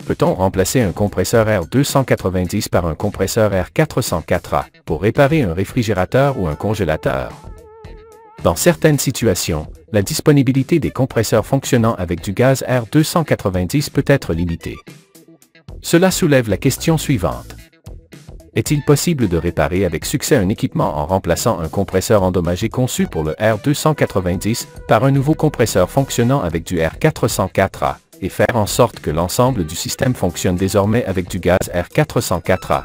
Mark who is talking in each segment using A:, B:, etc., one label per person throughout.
A: Peut-on remplacer un compresseur R290 par un compresseur R404A pour réparer un réfrigérateur ou un congélateur? Dans certaines situations, la disponibilité des compresseurs fonctionnant avec du gaz R290 peut être limitée. Cela soulève la question suivante. Est-il possible de réparer avec succès un équipement en remplaçant un compresseur endommagé conçu pour le R290 par un nouveau compresseur fonctionnant avec du R404A et faire en sorte que l'ensemble du système fonctionne désormais avec du gaz R404A?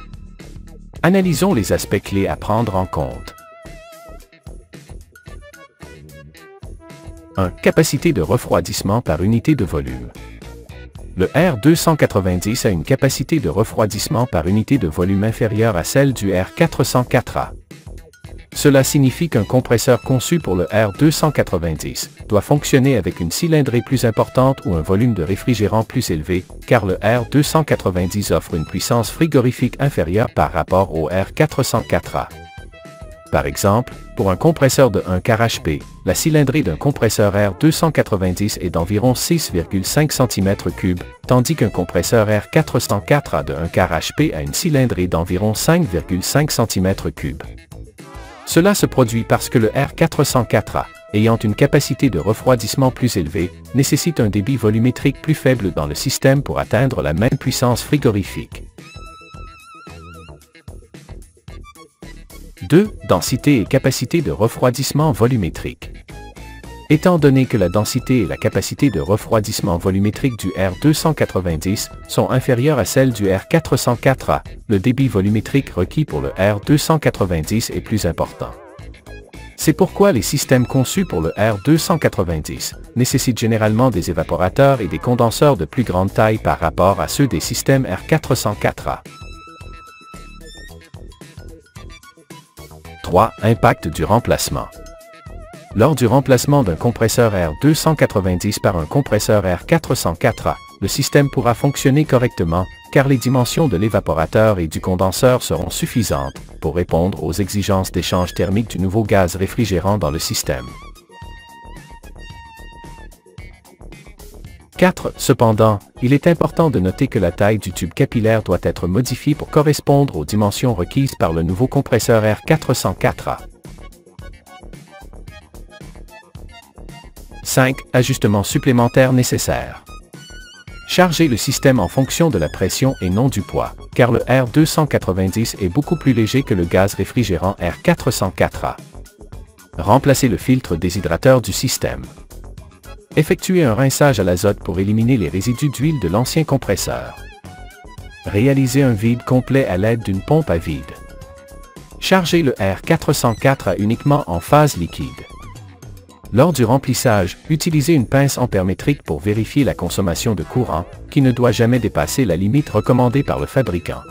A: Analysons les aspects clés à prendre en compte. 1. Capacité de refroidissement par unité de volume. Le R290 a une capacité de refroidissement par unité de volume inférieure à celle du R404A. Cela signifie qu'un compresseur conçu pour le R290 doit fonctionner avec une cylindrée plus importante ou un volume de réfrigérant plus élevé, car le R290 offre une puissance frigorifique inférieure par rapport au R404A. Par exemple, pour un compresseur de 1 quart HP, la cylindrée d'un compresseur R290 est d'environ 6,5 cm3, tandis qu'un compresseur R404A de 1 quart HP a une cylindrée d'environ 5,5 cm3. Cela se produit parce que le R404A, ayant une capacité de refroidissement plus élevée, nécessite un débit volumétrique plus faible dans le système pour atteindre la même puissance frigorifique. 2. Densité et capacité de refroidissement volumétrique. Étant donné que la densité et la capacité de refroidissement volumétrique du R290 sont inférieures à celles du R404A, le débit volumétrique requis pour le R290 est plus important. C'est pourquoi les systèmes conçus pour le R290 nécessitent généralement des évaporateurs et des condenseurs de plus grande taille par rapport à ceux des systèmes R404A. 3. Impact du remplacement. Lors du remplacement d'un compresseur R290 par un compresseur R404A, le système pourra fonctionner correctement, car les dimensions de l'évaporateur et du condenseur seront suffisantes pour répondre aux exigences d'échange thermique du nouveau gaz réfrigérant dans le système. 4. Cependant, il est important de noter que la taille du tube capillaire doit être modifiée pour correspondre aux dimensions requises par le nouveau compresseur R404A. 5. Ajustements supplémentaires nécessaires. Chargez le système en fonction de la pression et non du poids, car le R290 est beaucoup plus léger que le gaz réfrigérant R404A. Remplacez le filtre déshydrateur du système. Effectuez un rinçage à l'azote pour éliminer les résidus d'huile de l'ancien compresseur. Réalisez un vide complet à l'aide d'une pompe à vide. Chargez le R404A uniquement en phase liquide. Lors du remplissage, utilisez une pince ampère-métrique pour vérifier la consommation de courant, qui ne doit jamais dépasser la limite recommandée par le fabricant.